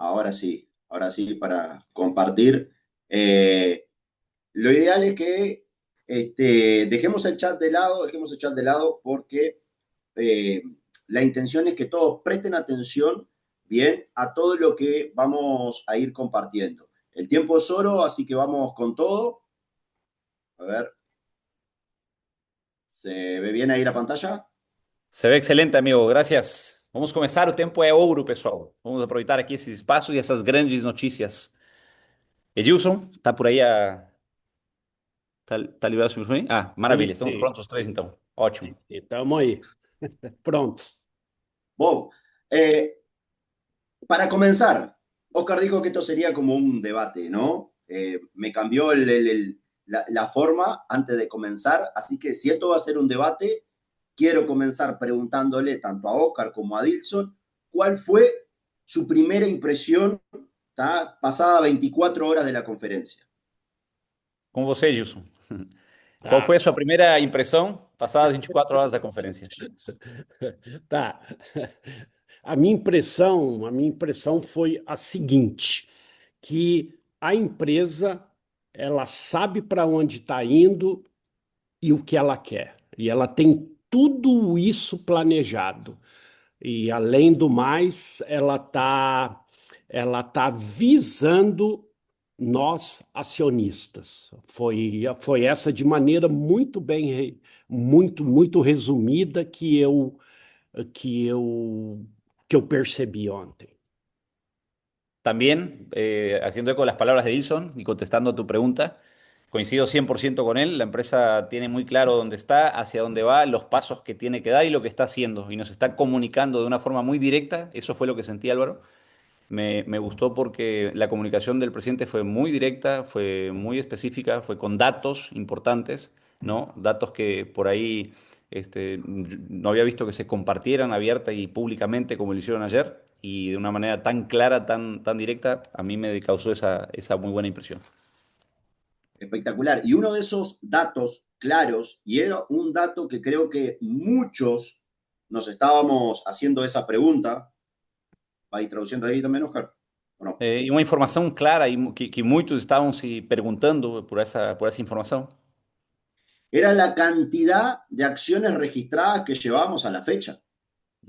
ahora sí para compartir. Eh, lo ideal es que dejemos el chat de lado porque eh, la intención es que todos presten atención bien a todo lo que vamos a ir compartiendo. El tiempo es oro, así que vamos con todo. A ver, ¿se ve bien ahí la pantalla? Se ve excelente, amigo. Gracias. Vamos começar. O tempo é ouro, pessoal. Vamos aproveitar aqui esse espaço e essas grandes notícias. Edilson, tá por aí tá liberado o microfone? Ah, Aí maravilha. Estamos sim, prontos os três, então. Ótimo. estamos aí, prontos. Wow. Para comenzar, Oscar dijo que esto sería como un debate, ¿no? Me cambió la forma antes de comenzar, así que si esto va a ser un debate, quiero comenzar preguntándole tanto a Oscar como a Dilson cuál fue su primera impresión pasada 24 horas de la conferencia. Com você, Edilson. Qual Tá, foi a sua primeira impressão passadas as 24 horas da conferência? tá. A minha impressão foi a seguinte, que a empresa, ela sabe para onde está indo e o que ela quer. E ela tem tudo isso planejado. E, além do mais, ela tá visando nós acionistas. Foi essa de maneira muito bem, muito resumida que eu, que eu percebi ontem. También, haciendo eco de las palabras de Edilson y contestando a tu pregunta, coincido 100% con él. La empresa tiene muy claro dónde está, hacia dónde va, los pasos que tiene que dar y lo que está haciendo. Y nos está comunicando de una forma muy directa. Eso fue lo que sentí, Álvaro. Me gustó porque la comunicación del presidente fue muy directa, fue muy específica, fue con datos importantes, ¿no? Datos que por ahí no había visto que se compartieran abierta y públicamente como lo hicieron ayer y de una manera tan clara, tan directa, a mí me causó esa muy buena impresión. Espectacular. Y uno de esos datos claros, y era un dato que creo que muchos nos estábamos haciendo esa pregunta, ¿va a ir traduciendo ahí también, Oscar? ¿O no? E uma informação clara e que muitos estavam se perguntando por essa informação. Era la cantidad de acciones registradas que llevamos a la fecha.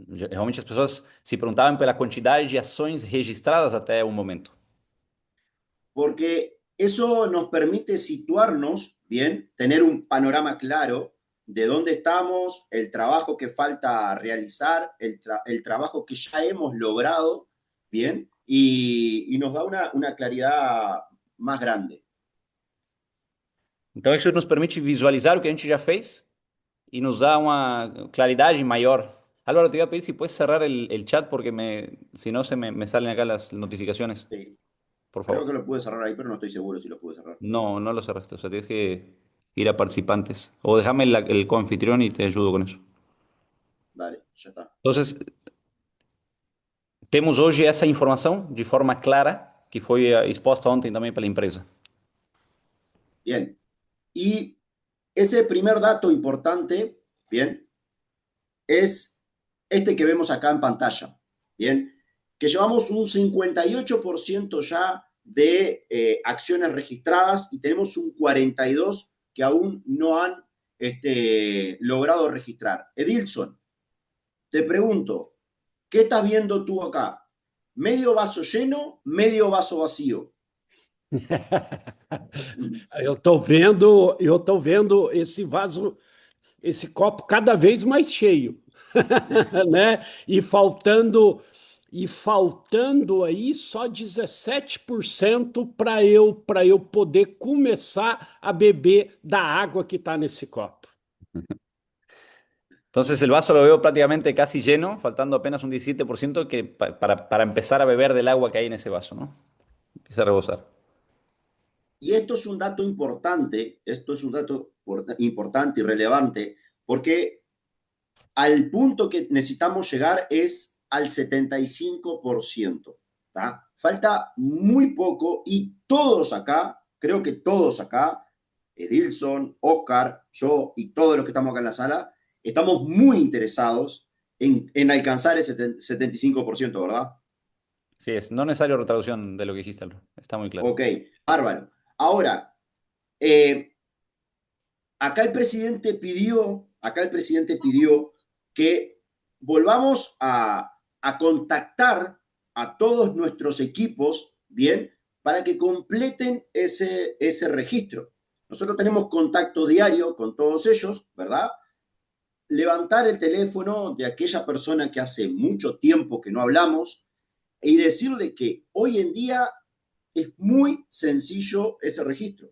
Realmente as pessoas se perguntavam pela quantidade de ações registradas até o momento. Porque eso nos permite situarnos, bien, tener un panorama claro de dónde estamos, el trabajo que falta realizar, el trabajo que ya hemos logrado, bien, y nos da una claridad más grande. Então, isso nos permite visualizar o que a gente já fez e nos dá uma claridade maior. Álvaro, te iba a pedir si puedes cerrar el chat porque si no me salen acá las notificaciones, Sí, por creo que favor. lo pude cerrar ahí, pero no estoy seguro si lo pude cerrar. No, no lo cerraste, o sea, tienes que ir a participantes. O déjame el coanfitrión y te ayudo con eso. Dale, ya está. Entonces, temos hoje essa informação de forma clara, que foi exposta ontem também pela empresa. Bien. Y ese primer dato importante, bien, es este que vemos acá en pantalla, bien, que llevamos un 58% ya de acciones registradas y tenemos un 42% que aún no han logrado registrar. Edilson, te pregunto, ¿qué estás viendo tú acá? ¿Medio vaso lleno, medio vaso vacío? Eu tô vendo esse vaso, esse copo cada vez mais cheio, né? E faltando aí só 17% para eu poder começar a beber da água que está nesse copo. Entonces el vaso lo veo prácticamente casi lleno, faltando apenas un 17% para empezar a beber del agua que hay en ese vaso, ¿no? Empieza a rebosar. Y esto es un dato importante y relevante, porque al punto que necesitamos llegar es al 75%. ¿Tá? Falta muy poco y todos acá, creo que todos acá, Edilson, Oscar, yo y todos los que estamos acá en la sala, estamos muy interesados en alcanzar ese 75%, ¿verdad? Sí, es no necesario retraducción de lo que dijiste, Álvaro. Está muy claro. Ok, bárbaro. Ahora, eh, acá el presidente pidió que volvamos a contactar a todos nuestros equipos, ¿bien? Para que completen ese registro. Nosotros tenemos contacto diario con todos ellos, ¿verdad? Levantar el teléfono de aquella persona que hace mucho tiempo que no hablamos y decirle que hoy en día es muy sencillo ese registro.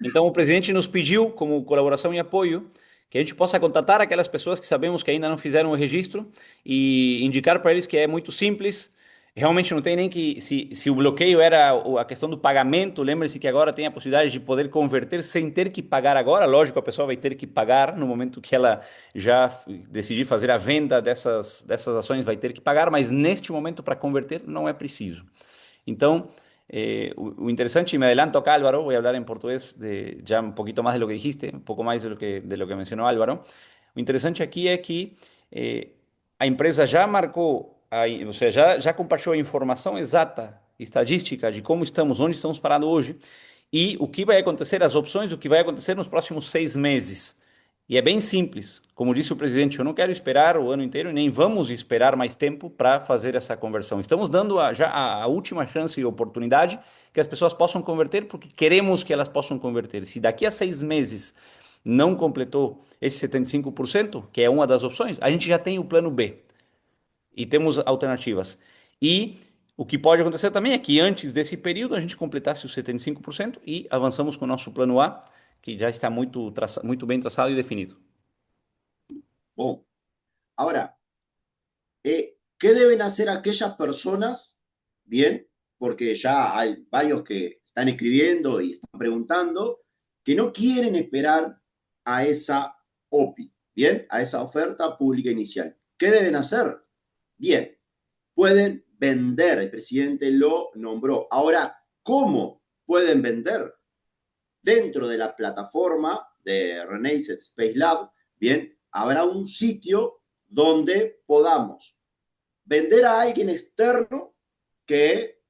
Então, o presidente nos pediu, como colaboração e apoio, que a gente possa contatar aquelas pessoas que sabemos que ainda não fizeram o registro e indicar para eles que é muito simples. Realmente não tem nem que. Se o bloqueio era a questão do pagamento, lembre-se que agora tem a possibilidade de poder converter sem ter que pagar agora. Lógico, a pessoa vai ter que pagar no momento que ela já decidir fazer a venda dessas ações, vai ter que pagar, mas neste momento, para converter, não é preciso. Então, o interesante, y me adelanto acá, Álvaro, voy a hablar en portugués ya un poquito más de lo que dijiste, un poco más de lo que mencionó Álvaro. O interessante aqui é que a empresa já marcou, ou seja, já compartilhou a informação exata, estadística de como estamos, onde estamos parados hoje e o que vai acontecer, as opções do que vai acontecer nos próximos 6 meses. E é bem simples. Como disse o presidente, eu não quero esperar o ano inteiro e nem vamos esperar mais tempo para fazer essa conversão. Estamos dando já a última chance e oportunidade que as pessoas possam converter, porque queremos que elas possam converter. Se daqui a 6 meses não completou esse 75%, que é uma das opções, a gente já tem o plano B e temos alternativas. E o que pode acontecer também é que antes desse período a gente completasse os 75% e avançamos com o nosso plano A, que já está muito bem traçado e definido. Bon, ahora, ¿qué deben hacer aquellas personas? Bien, porque ya hay varios que están escribiendo y están preguntando que no quieren esperar a esa OPI, bien, a esa oferta pública inicial. ¿Qué deben hacer? Bien, pueden vender, el presidente lo nombró. Ahora, ¿cómo pueden vender? Dentro de la plataforma de Renaissance Space Lab, bien, habrá un sitio donde podamos vender a alguien externo que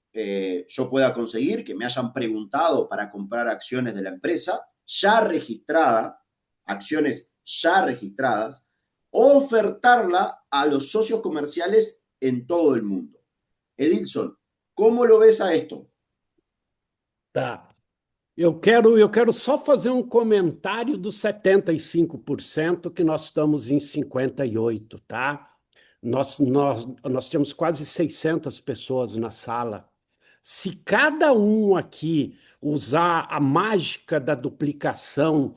yo pueda conseguir, que me hayan preguntado para comprar acciones de la empresa ya registrada, acciones ya registradas, o ofertarla a los socios comerciales en todo el mundo. Edilson, ¿cómo lo ves a esto? Tá. Eu quero só fazer um comentário dos 75% que nós estamos em 58%, tá? Nós temos quase 600 pessoas na sala. Se cada um aqui usar a mágica da duplicação,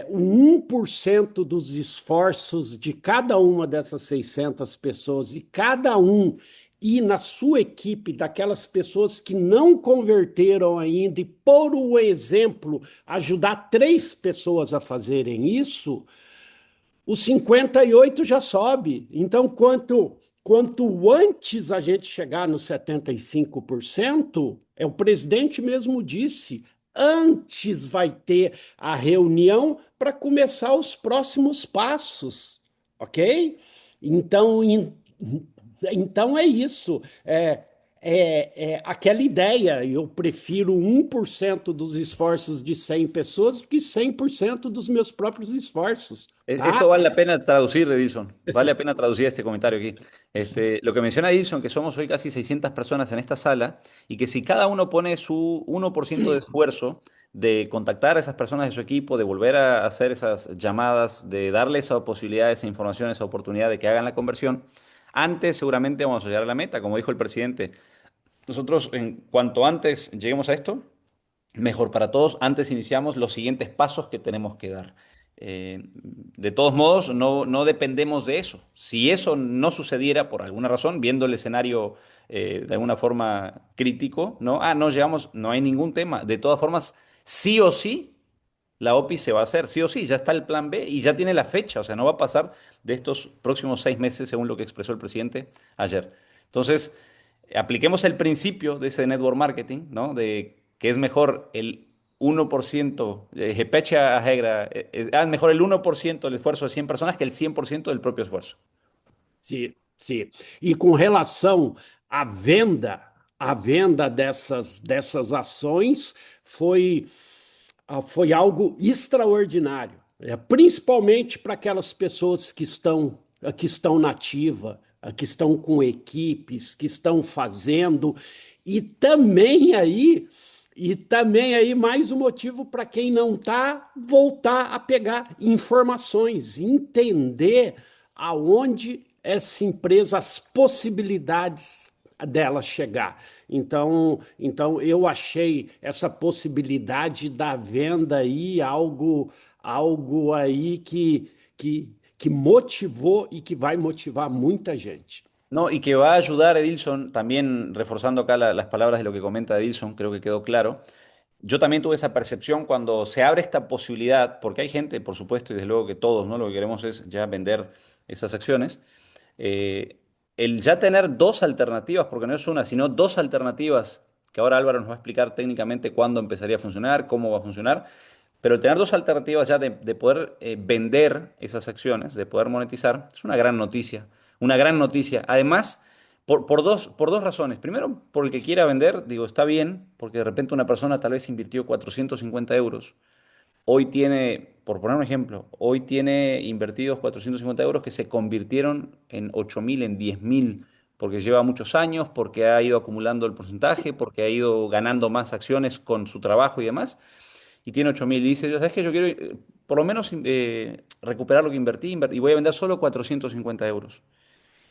o 1% dos esforços de cada uma dessas 600 pessoas e cada um ir na sua equipe daquelas pessoas que não converteram ainda e, por o exemplo, ajudar 3 pessoas a fazerem isso, o 58 já sobe. Então, quanto antes a gente chegar nos 75%, o presidente mesmo disse, antes vai ter a reunião para começar os próximos passos, ok? Então, então é isso. É aquela ideia. Eu prefiro 1% dos esforços de 100 pessoas do que 100% dos meus próprios esforços. Esto Tá? vale la pena traducir, Edison. Vale la pena traducir este comentario aquí. Lo que menciona Edison, que somos hoy casi 600 personas en esta sala y que si cada uno pone su 1% de esfuerzo de contactar a esas personas de su equipo, de volver a hacer esas llamadas, de darle esa posibilidad, esa información, esa oportunidad de que hagan la conversión, antes seguramente vamos a llegar a la meta, como dijo el presidente. Nosotros, en cuanto antes lleguemos a esto, mejor para todos. Antes iniciamos los siguientes pasos que tenemos que dar. De todos modos, no dependemos de eso. Si eso no sucediera por alguna razón, viendo el escenario de alguna forma crítico, ¿no? No llegamos, no hay ningún tema. De todas formas, sí o sí, la OPI se va a hacer, sí o sí, ya está el plan B y ya tiene la fecha, o sea, no va a pasar de estos próximos 6 meses, según lo que expresó el presidente ayer. Entonces, apliquemos el principio de ese network marketing, ¿no? De que es mejor el 1%, repete a regra, es mejor el 1% del esfuerzo de 100 personas que el 100% del propio esfuerzo. Sim. sim. E com relação à venda dessas ações foi, foi algo extraordinário, principalmente para aquelas pessoas que estão na ativa, que estão com equipes, que estão fazendo, e também aí mais um motivo para quem não está voltar a pegar informações, entender aonde essa empresa, as possibilidades dela chegar. Então eu achei essa possibilidade da venda aí algo aí que motivou e que vai motivar muita gente. No, y que va a ayudar Edilson, también reforzando acá las palabras de lo que comenta Edilson, creo que quedó claro. Yo también tuve esa percepción cuando se abre esta posibilidad, porque hay gente, por supuesto, y desde luego que todos, ¿no? Lo que queremos es ya vender esas acciones. Eh, el ya tener dos alternativas, porque no es una, sino dos alternativas, que ahora Álvaro nos va a explicar técnicamente cuándo empezaría a funcionar, cómo va a funcionar, pero el tener dos alternativas ya de poder vender esas acciones, de poder monetizar, es una gran noticia. Una gran noticia. Además, por dos razones. Primero, por el que quiera vender, digo, está bien, porque de repente una persona tal vez invirtió 450 euros. Hoy tiene, por poner un ejemplo, hoy tiene invertidos 450 euros que se convirtieron en 8.000, en 10.000, porque lleva muchos años, porque ha ido acumulando el porcentaje, porque ha ido ganando más acciones con su trabajo y demás y tiene 8.000. Y dice, ¿sabes qué? Yo quiero por lo menos recuperar lo que invertí y voy a vender solo 450 euros.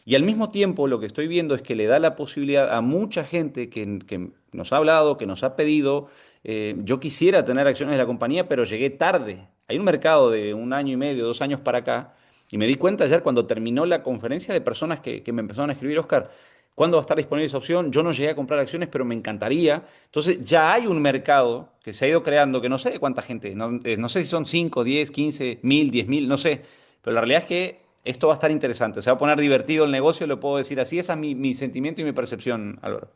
Y al mismo tiempo lo que estoy viendo es que le da la posibilidad a mucha gente que nos ha hablado, que nos ha pedido, yo quisiera tener acciones de la compañía, pero llegué tarde. Hay un mercado de un año y medio, 2 años para acá, y me di cuenta ayer cuando terminó la conferencia de personas que me empezaron a escribir, Oscar, ¿cuándo va a estar disponible esa opción? Yo no llegué a comprar acciones, pero me encantaría. Entonces ya hay un mercado que se ha ido creando, que no sé de cuánta gente, no, no sé si son 5, 10, 15, 1.000, 10.000, no sé, pero la realidad es que esto va a estar interesante, se va a poner divertido el negocio, lo puedo decir así. Ese es mi sentimiento y mi percepción, Álvaro.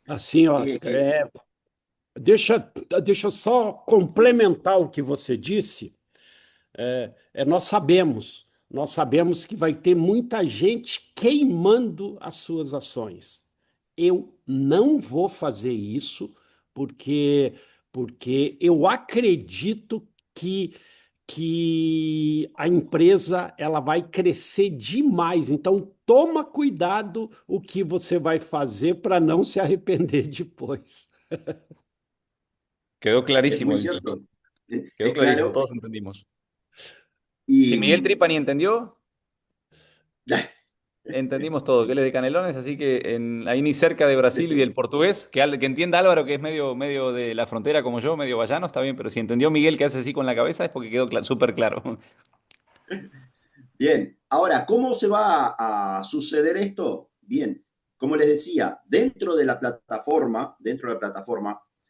Assim, Eh, Oscar, eh, deixa, deixa eu só complementar o que você disse. Nós sabemos que vai ter muita gente queimando as suas ações. Eu não vou fazer isso porque porque eu acredito que a empresa ela vai crescer demais. Então toma cuidado o que você vai fazer para não se arrepender depois. Quedó es clarísimo, muy Edison. cierto, Quedó es clarísimo, claro. todos entendimos. Si Y Miguel Tripani entendió, entendimos todo, que él es de Canelones, así que ahí ni cerca de Brasil y del portugués, que entienda Álvaro que es medio de la frontera como yo, medio vallano, está bien, pero si entendió Miguel que hace así con la cabeza es porque quedó súper claro. bien, ahora, ¿cómo se va a suceder esto? Bien, como les decía, dentro de la plataforma,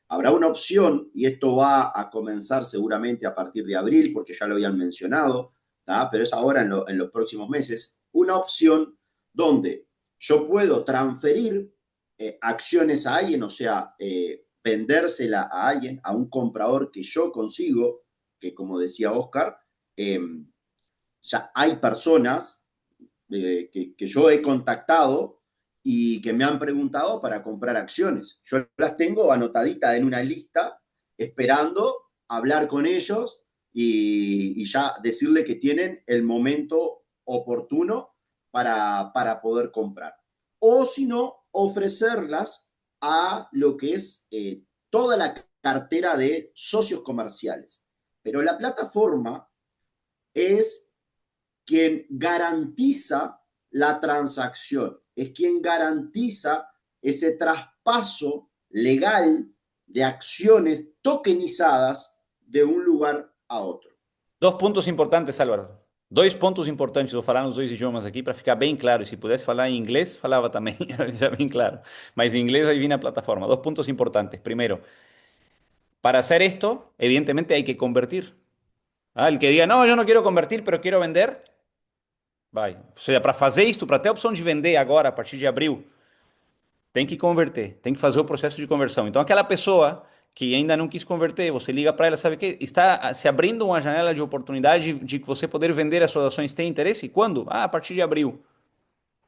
habrá una opción, y esto va a comenzar seguramente a partir de abril, porque ya lo habían mencionado, ¿tá? Pero es ahora en los próximos meses, una opción donde yo puedo transferir acciones a alguien, o sea, vendérsela a alguien, a un comprador que yo consigo, que como decía Oscar, eh, ya hay personas que yo he contactado y que me han preguntado para comprar acciones. Yo las tengo anotaditas en una lista esperando hablar con ellos y ya decirle que tienen el momento oportuno para poder comprar. O si no, ofrecerlas a lo que es toda la cartera de socios comerciales. Pero la plataforma es quien garantiza la transacción, es quien garantiza ese traspaso legal de acciones tokenizadas de un lugar a otro. Dos pontos importantes, Álvaro. Dois pontos importantes, vou falar nos dois idiomas aqui para ficar bem claro. E se pudesse falar em inglês, falava também, já bem claro. Mas em inglês aí vem na plataforma. Dos pontos importantes. Primero, para hacer esto, evidentemente hay que convertir. Ah, el que diga, no, yo no quiero convertir, pero quiero vender, vai. Ou seja, para fazer isso, para ter a opção de vender agora, a partir de abril, tem que converter, tem que fazer o processo de conversão. Então, aquela pessoa que ainda não quis converter, você liga para ela, sabe o quê? Está se abrindo uma janela de oportunidade de você poder vender as suas ações. Tem interesse? Quando? Ah, a partir de abril.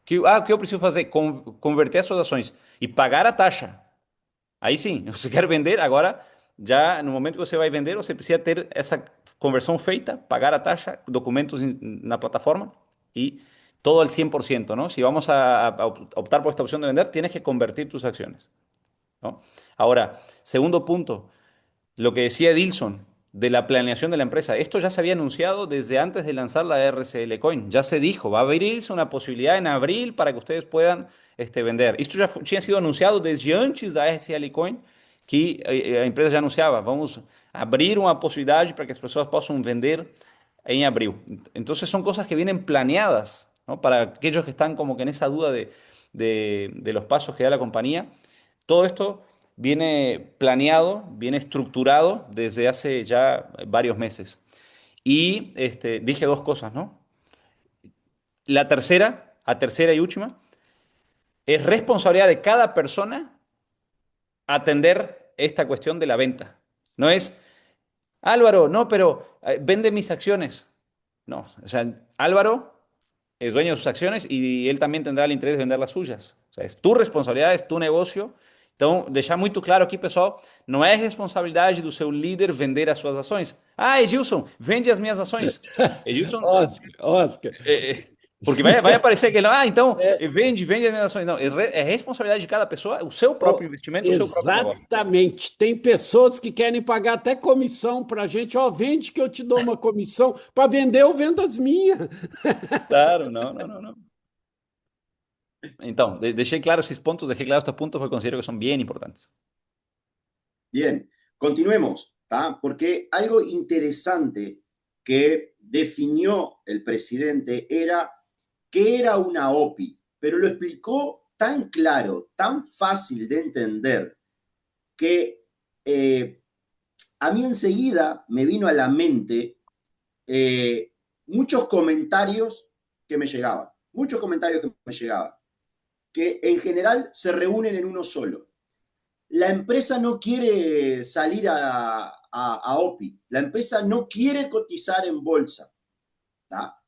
O que eu preciso fazer? Converter as suas ações e pagar a taxa. Aí sim, você quer vender, agora, já no momento que você vai vender, você precisa ter essa conversão feita, pagar a taxa, documentos na plataforma y todo al 100%, ¿no? Si vamos a optar por esta opción de vender, tienes que convertir tus acciones, ¿no? Ahora, segundo punto, lo que decía Edilson de la planeación de la empresa. Esto ya se había anunciado desde antes de lanzar la RCL Coin. Ya se dijo, va a abrirse una posibilidad en abril para que ustedes puedan vender. Esto ya tinha sido anunciado desde antes da RCL Coin, que a empresa já anunciava, vamos abrir uma possibilidade para que as pessoas possam vender en abril. Entonces son cosas que vienen planeadas, ¿no? Para aquellos que están como que en esa duda de los pasos que da la compañía. Todo esto viene planeado, viene estructurado desde hace ya varios meses. Y dije dos cosas, ¿no? La tercera, a tercera y última, es responsabilidad de cada persona atender esta cuestión de la venta. No es, Álvaro, no, pero vende mis acciones. No, o sea, Álvaro es dueño de sus acciones y él también tendrá el interés de vender las suyas. O sea, es tu responsabilidade, é tu negócio. Então, deixar muito claro aqui, pessoal, não é responsabilidade do seu líder vender as suas ações. Ah, Edilson, vende as minhas ações. Edilson, Oscar, porque vai aparecer que, então, vende as minhas ações. Não, é responsabilidade de cada pessoa, o seu próprio investimento, o seu próprio negócio. exatamente. Tem pessoas que querem pagar até comissão para a gente. Ó, vende que eu te dou uma comissão. Para vender, eu vendo as minhas. Claro, não, não, não, não. Então, deixei claro esses pontos, deixei claro estes pontos, porque considero que são bem importantes. Bien, continuemos, ¿tá? Porque algo interesante que definió el presidente era qué era una OPI, pero lo explicó tan claro, tan fácil de entender, que a mí enseguida me vino a la mente muchos comentarios que me llegaban, que en general se reúnen en uno solo. La empresa no quiere salir a OPI, la empresa no quiere cotizar en bolsa. ¿Tá?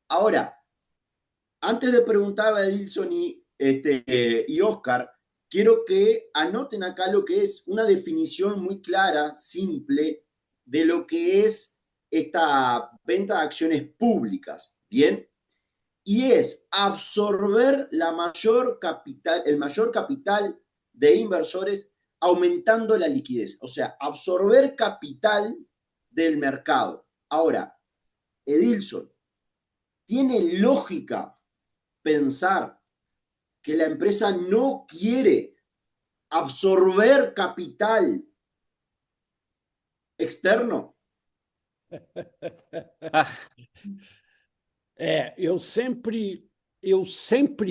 Ahora, antes de preguntarle a Edilson y Oscar, quiero que anoten acá lo que es una definición muy clara, simple, de lo que es esta venta de acciones públicas, ¿bien? Y es absorber el mayor capital de inversores aumentando la liquidez, o sea, absorber capital del mercado. Ahora, Edilson, ¿tiene lógica pensar que la empresa no quiere absorber capital externo? Eu sempre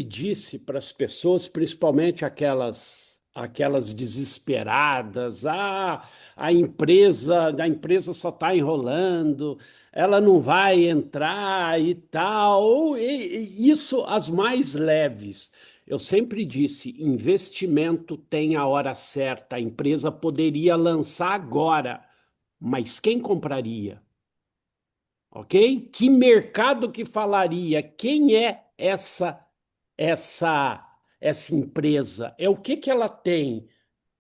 disse para as pessoas, principalmente aquelas desesperadas, a empresa só está enrolando, ela não vai entrar e tal, e isso as mais leves. Eu sempre disse, investimento tem a hora certa, a empresa poderia lançar agora, mas quem compraria? Ok? Que mercado que falaria? Quem é essa essa empresa? É o que ela tem?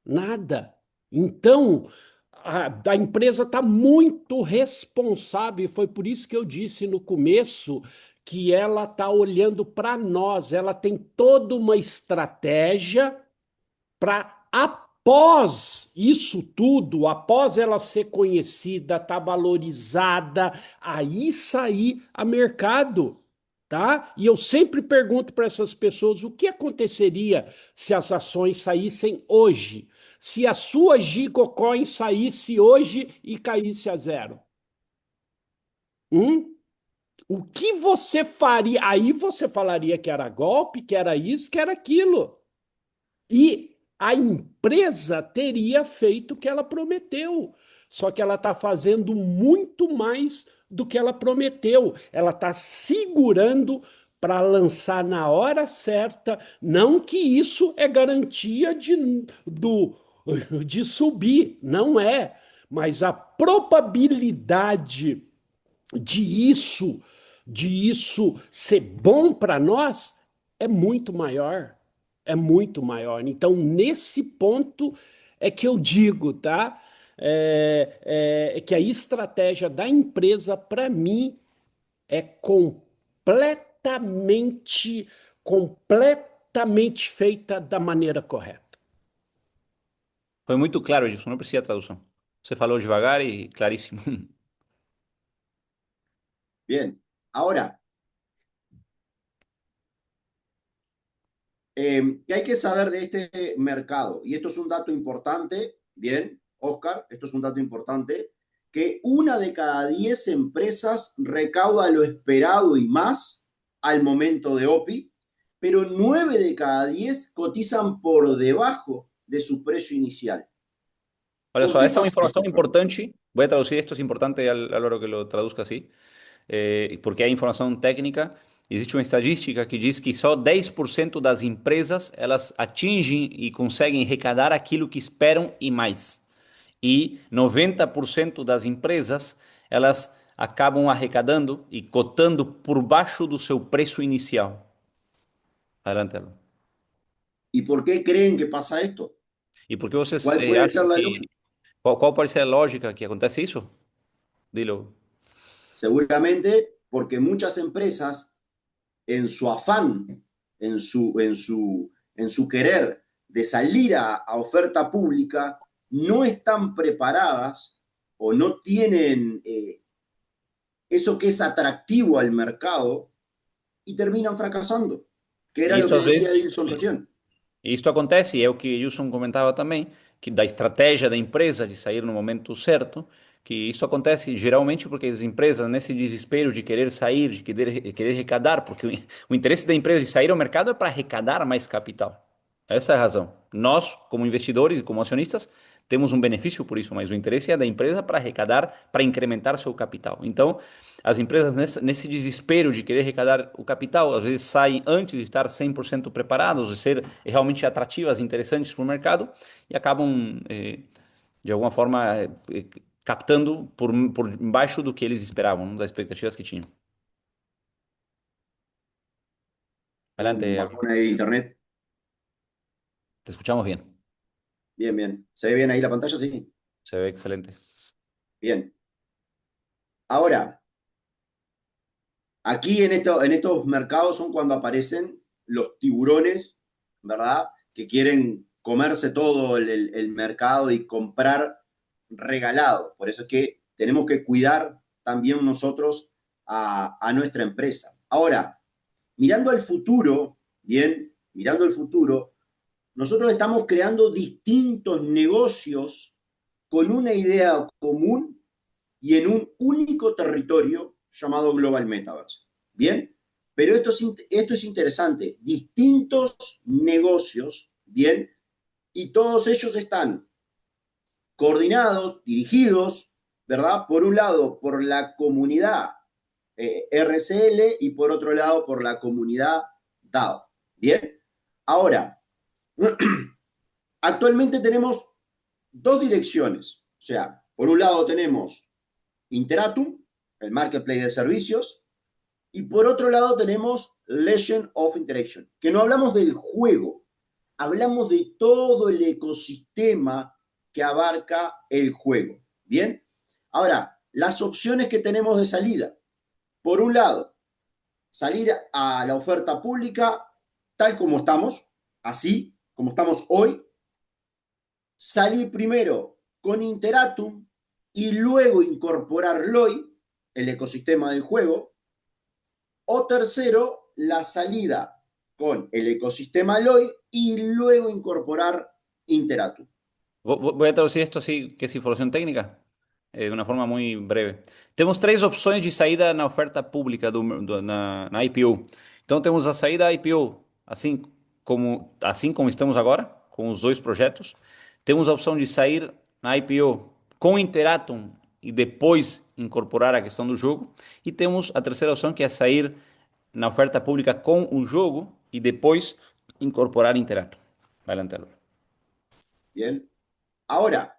Nada. Então, a empresa está muito responsável, e foi por isso que eu disse no começo que ela está olhando para nós, ela tem toda uma estratégia para após isso tudo, após ela ser conhecida, tá valorizada, aí sair a mercado, tá? E eu sempre pergunto para essas pessoas o que aconteceria se as ações saíssem hoje, se a sua Gigacoin saísse hoje e caísse a zero. O que você faria? Aí você falaria que era golpe, que era isso, que era aquilo. E a empresa teria feito o que ela prometeu. Só que ela está fazendo muito mais do que ela prometeu. Ela está segurando para lançar na hora certa. Não que isso é garantia de subir, não é. Mas a probabilidade de isso ser bom para nós é muito maior. É muito maior. Então, nesse ponto é que eu digo, tá? É que a estratégia da empresa, para mim, é completamente feita da maneira correta. Foi muito claro, Edilson, não precisa tradução. Você falou devagar e clarísimo. Bien, ahora, ¿qué hay que saber de este mercado? Y esto es un dato importante, bien, Oscar, esto es un dato importante, que 1 de cada 10 empresas recauda lo esperado y más al momento de OPI, pero 9 de cada 10 cotizan por debajo de su precio inicial. Olha ¿Por só, qué essa é uma pasa esto, informação Oscar? importante. Vou traduzir, isto é importante a hora que lo traduzca assim, porque é informação técnica. Existe uma estatística que diz que só 10% das empresas elas atingem e conseguem arrecadar aquilo que esperam e mais. E 90% das empresas elas acabam arrecadando e cotando por baixo do seu preço inicial. Adelante, Alvaro. ¿Y por qué creen que pasa esto? E por que vocês ¿Cuál puede ser acham la que... lógica? Qual pode ser a lógica que acontece isso? Dilo. Seguramente porque muchas empresas en su afán, en su querer de salir a oferta pública, no están preparadas o no tienen eso que es atractivo al mercado y terminan fracasando, que E era lo isso que às decía vezes... Dilson recién. E isto acontece, e é o que Wilson comentava também, que da estratégia da empresa de sair no momento certo, que isso acontece geralmente porque as empresas, nesse desespero de querer sair, de querer arrecadar, porque o interesse da empresa de sair ao mercado é para arrecadar mais capital. Essa é a razão. Nós, como investidores e como acionistas, temos um benefício por isso, mas o interesse é da empresa para arrecadar, para incrementar seu capital. Então, as empresas nesse desespero de querer arrecadar o capital, às vezes saem antes de estar 100% preparadas, de ser realmente atrativas, interessantes para o mercado e acabam, de alguma forma, captando por baixo do que eles esperavam, das expectativas que tinham. Un Adelante, Álvaro. bajón de internet. Te escuchamos bien. Bien, bien. ¿Se ve bien ahí la pantalla? Sí. Se ve excelente. Bien. Ahora, aquí en estos mercados son cuando aparecen los tiburones, ¿verdad? Que quieren comerse todo el mercado y comprar regalado. Por eso es que tenemos que cuidar también nosotros a nuestra empresa. Ahora, mirando al futuro, bien, mirando al futuro, nosotros estamos creando distintos negocios con una idea común y en un único territorio llamado Global Metaverse. ¿Bien? Pero esto es interesante. Distintos negocios, ¿bien? Y todos ellos están coordinados, dirigidos, ¿verdad? Por un lado, por la comunidad RCL y por otro lado, por la comunidad DAO. ¿Bien? Ahora, actualmente tenemos dos direcciones. O sea, por un lado tenemos Interatum, el marketplace de servicios, y por otro lado tenemos Legend of Interaction, que no hablamos del juego, hablamos de todo el ecosistema que abarca el juego. ¿Bien? Ahora, las opciones que tenemos de salida. Por un lado, salir a la oferta pública tal como estamos, así como estamos hoy. Salir primero con Interatum y luego incorporar LOI, el ecosistema del juego. O tercero, la salida con el ecosistema LOI y luego incorporar Interatum. Vou traduzir isto assim, que é informação técnica, de uma forma muito breve. Temos três opções de saída na oferta pública na IPO. Então temos a saída IPO, assim como estamos agora, com os dois projetos. Temos a opção de sair na IPO com Interatom e depois incorporar a questão do jogo. E temos a terceira opção, que é sair na oferta pública com o jogo e depois incorporar Interatom. Vai, Antelo. Bien. Ahora,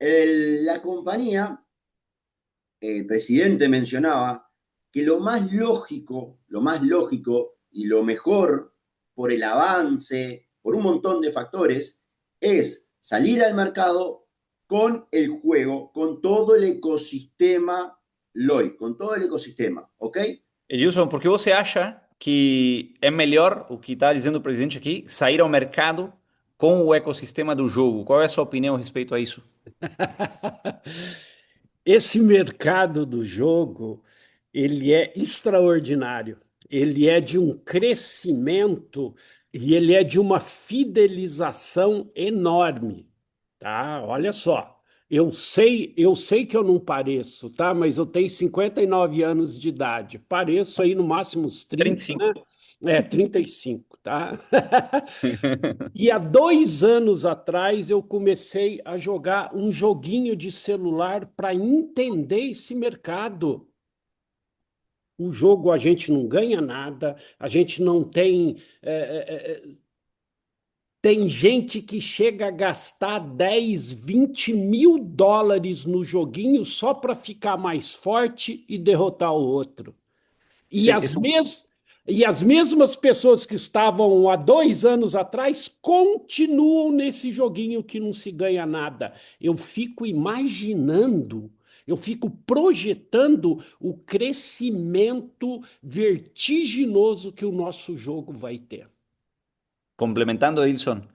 la compañía, el presidente mencionaba que lo más lógico y lo mejor por el avance, por un montón de factores, es salir al mercado con el juego, con todo el ecosistema LOI, con todo el ecosistema, ¿ok? Edilson, por que você acha que é melhor, o que está dizendo o presidente aqui, sair ao mercado com o ecossistema do jogo? Qual é a sua opinião a respeito a isso? Esse mercado do jogo, ele é extraordinário. Ele é de um crescimento e ele é de uma fidelização enorme, tá? Olha só. Eu sei que eu não pareço, tá? Mas eu tenho 59 anos de idade. Pareço aí no máximo uns 30, né? 35. É, 35, tá? E há 2 anos atrás eu comecei a jogar um joguinho de celular para entender esse mercado. O jogo a gente não ganha nada, a gente não tem. Tem gente que chega a gastar 10, 20 mil dólares no joguinho só para ficar mais forte e derrotar o outro. E Sí, as, es un mes e as mesmas pessoas que estavam há 2 anos atrás continuam nesse joguinho que não se ganha nada. Eu fico imaginando, eu fico projetando o crescimento vertiginoso que o nosso jogo vai ter. complementando, Edilson,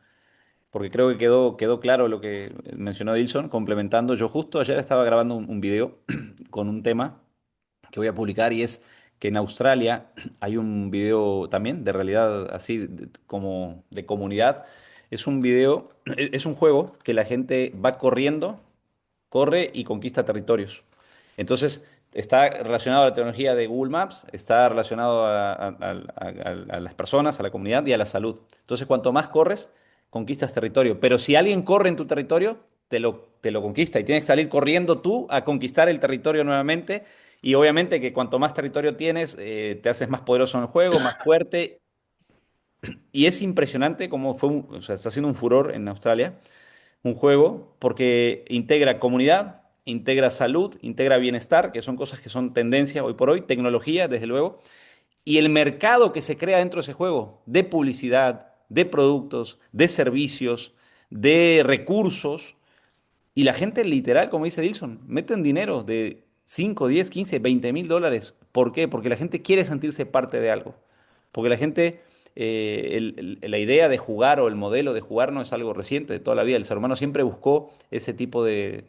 porque creo que quedó claro lo que mencionó Edilson, complementando, yo justo ayer estaba grabando un video con un tema que voy a publicar y es que en Australia hay un video también de realidad así como de comunidad. Es un video, es un juego que la gente va corriendo, corre y conquista territorios. Entonces, está relacionado a la tecnología de Google Maps, está relacionado a las personas, a la comunidad y a la salud. Entonces, cuanto más corres, conquistas territorio. Pero si alguien corre en tu territorio, te lo conquista y tienes que salir corriendo tú a conquistar el territorio nuevamente. Y obviamente que cuanto más territorio tienes, te haces más poderoso en el juego, más fuerte. Y es impresionante cómo o sea, está haciendo un furor en Australia un juego porque integra comunidad, integra salud, integra bienestar, que son cosas que son tendencia hoy por hoy, tecnología, desde luego, y el mercado que se crea dentro de ese juego, de publicidad, de productos, de servicios, de recursos, y la gente literal, como dice Dilson, meten dinero de 5, 10, 15, 20 mil dólares. ¿Por qué? Porque la gente quiere sentirse parte de algo. Porque la gente, la idea de jugar o el modelo de jugar no es algo reciente de toda la vida. El ser humano siempre buscó ese tipo de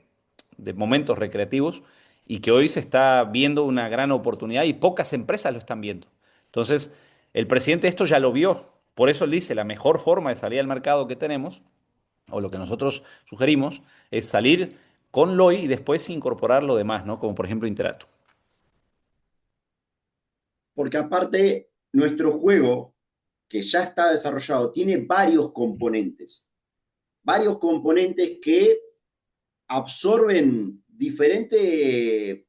momentos recreativos y que hoy se está viendo una gran oportunidad y pocas empresas lo están viendo. Entonces, el presidente esto ya lo vio. Por eso él dice, la mejor forma de salir al mercado que tenemos o lo que nosotros sugerimos es salir con LOI y después incorporar lo demás, ¿no? Como por ejemplo Interato. Porque aparte, nuestro juego, que ya está desarrollado, tiene varios componentes que absorben diferentes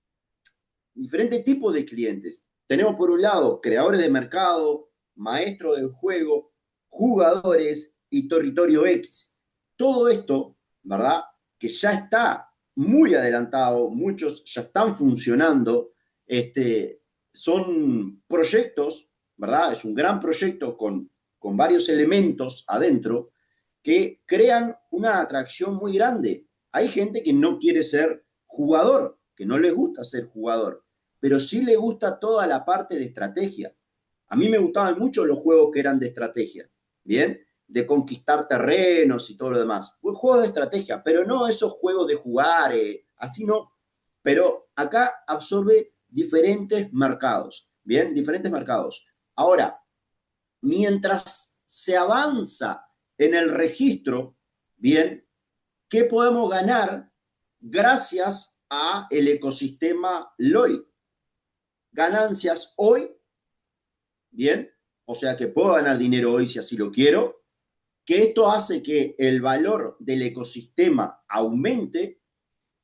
tipos de clientes. Tenemos por un lado creadores de mercado, maestros del juego, jugadores y territorio X. Todo esto, ¿verdad? Que ya está muy adelantado, muchos ya están funcionando, son proyectos, ¿verdad? Es un gran proyecto con varios elementos adentro que crean una atracción muy grande. Hay gente que no quiere ser jugador, que no les gusta ser jugador, pero sí le gusta toda la parte de estrategia. A mí me gustaban mucho los juegos que eran de estrategia, ¿bien? De conquistar terrenos y todo lo demás. Pues juegos de estrategia, pero no esos juegos de jugar, así no. Pero acá absorbe diferentes mercados, ¿bien? Diferentes mercados. Ahora, mientras se avanza en el registro, ¿bien? ¿Qué podemos ganar gracias a el ecosistema LOI? Ganancias hoy, ¿bien? O sea que puedo ganar dinero hoy si así lo quiero, que esto hace que el valor del ecosistema aumente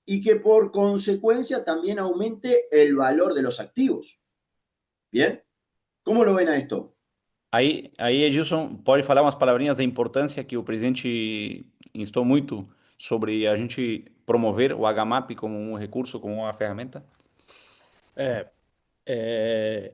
y que por consecuencia también aumente el valor de los activos. ¿Bien? ¿Cómo lo ven a esto? Aí, Edilson, pode falar umas palavrinhas da importância que o presidente instou muito sobre a gente promover o HMAP como um recurso, como uma ferramenta?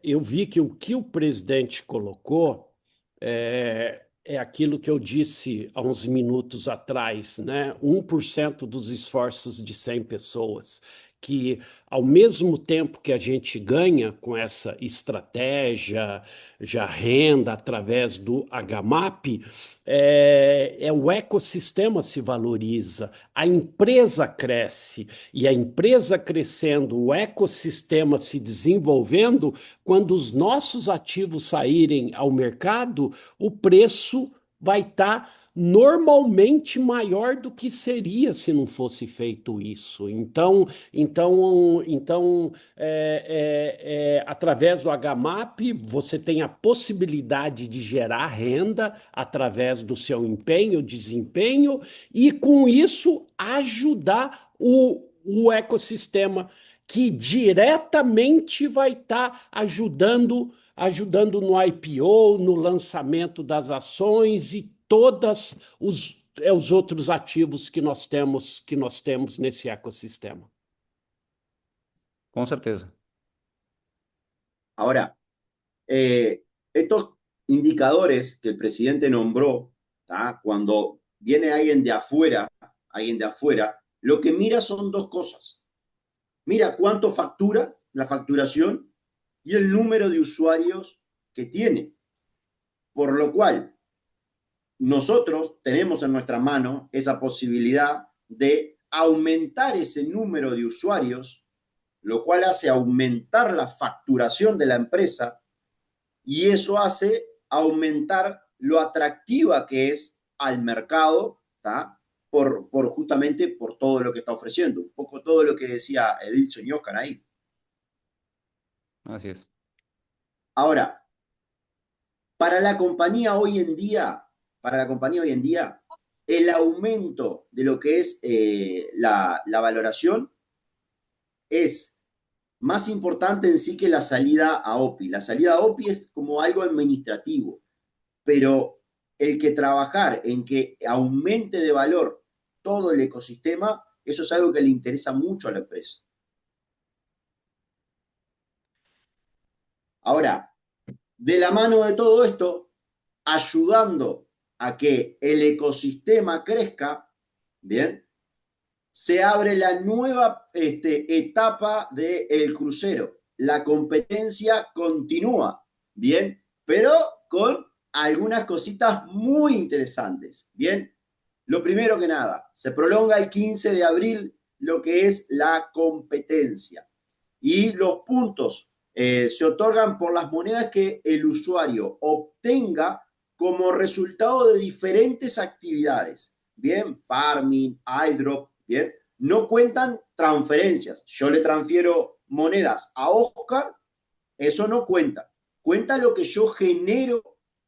eu vi que o presidente colocou é aquilo que eu disse há uns minutos atrás, né? 1% dos esforços de 100 pessoas, que ao mesmo tempo que a gente ganha com essa estratégia, já renda através do HMAP, o ecossistema se valoriza, a empresa cresce, e a empresa crescendo, o ecossistema se desenvolvendo, quando os nossos ativos saírem ao mercado, o preço vai estar normalmente maior do que seria se não fosse feito isso. Através do HMAP, você tem a possibilidade de gerar renda através do seu empenho, desempenho, e com isso ajudar o ecossistema que diretamente vai estar ajudando no IPO, no lançamento das ações e todos os outros ativos que nós temos nesse ecossistema. Com certeza. Ahora, estos indicadores que el presidente nombró, ¿tá? Cuando viene alguien de afuera, lo que mira son dos cosas. Mira cuánto factura, la facturación, y el número de usuarios que tiene. Por lo cual, nosotros tenemos en nuestra mano esa posibilidad de aumentar ese número de usuarios, lo cual hace aumentar la facturación de la empresa y eso hace aumentar lo atractiva que es al mercado, ¿tá? Justamente por todo lo que está ofreciendo. Un poco todo lo que decía Edilson y Oscar ahí. Así es. Ahora, para la compañía hoy en día, el aumento de lo que es la valoración es más importante en sí que la salida a OPI. La salida a OPI es como algo administrativo, pero el que trabajar en que aumente de valor todo el ecosistema, eso es algo que le interesa mucho a la empresa. Ahora, de la mano de todo esto, ayudando a que el ecosistema crezca, ¿bien? Se abre la nueva etapa del crucero. La competencia continúa, ¿bien? Pero con algunas cositas muy interesantes, ¿bien? Lo primero que nada, se prolonga el 15 de abril lo que es la competencia y los puntos se otorgan por las monedas que el usuario obtenga como resultado de diferentes actividades, ¿bien? Farming, airdrop, ¿bien? No cuentan transferencias. Yo le transfiero monedas a Oscar, eso no cuenta. Cuenta lo que yo genero,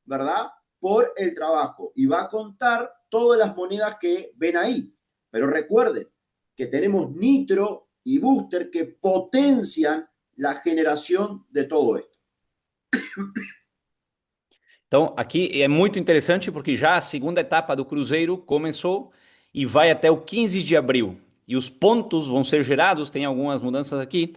¿verdad? Por el trabajo y va a contar todas las monedas que ven ahí. Pero recuerden que tenemos Nitro y Booster que potencian la generação de todo esto. Então, aqui é muito interessante porque já a segunda etapa do Cruzeiro começou e vai até o 15 de abril. E os pontos vão ser gerados, tem algumas mudanças aqui,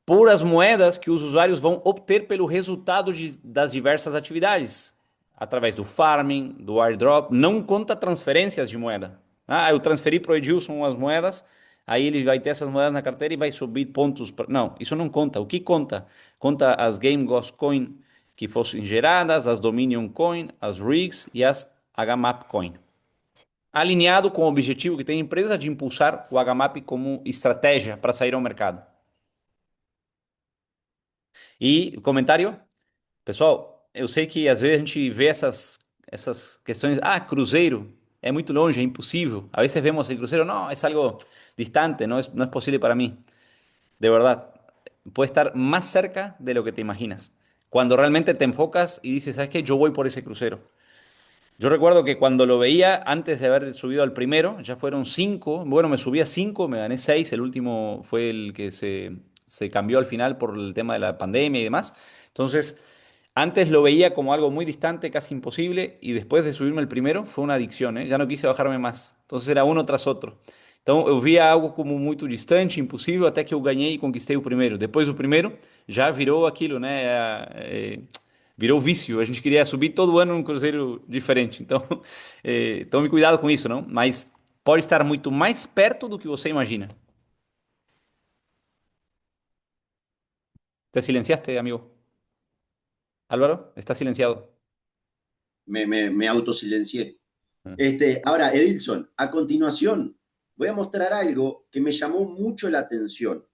por as moedas que os usuários vão obter pelo resultado das diversas atividades. Através do farming, do airdrop, não conta transferências de moeda. Ah, eu transferi para o Edilson as moedas, aí ele vai ter essas moedas na carteira e vai subir pontos. Não, isso não conta. O que conta? Conta as Game Ghost Coin que fossem geradas, as Dominion Coin, as Rigs e as HMAP Coin. Alinhado com o objetivo que tem a empresa de impulsar o HMAP como estratégia para sair ao mercado. E comentário? Pessoal, eu sei que às vezes a gente vê essas questões, Cruzeiro, é muito longe, é impossível. A veces vemos el crucero, no, es algo distante, no es posible para mí. De verdad, puede estar más cerca de lo que te imaginas. Cuando realmente te enfocas y dices, ¿sabes qué? Yo voy por ese crucero. Yo recuerdo que cuando lo veía, antes de haber subido al primero, ya fueron 5, bueno, me subí a 5, me gané 6, el último fue el que se cambió al final por el tema de la pandemia y demás. Entonces, antes lo veía como algo muy distante, casi imposible, y después de subirme el primero fue una adicción, ¿eh? Ya no quise bajarme más. Entonces era uno tras otro. Então eu via algo como muito distante, impossível, até que eu ganhei e conquistei o primeiro. Depois do primeiro, já virou aquilo, né? Virou vício. A gente queria subir todo ano num cruzeiro diferente. Então, tome cuidado com isso, não? Mas pode estar muito mais perto do que você imagina. ¿Te silenciaste, amigo? Álvaro, está silenciado. Me autosilencié. Ah. Ahora, Edilson, a continuación voy a mostrar algo que me llamó mucho la atención,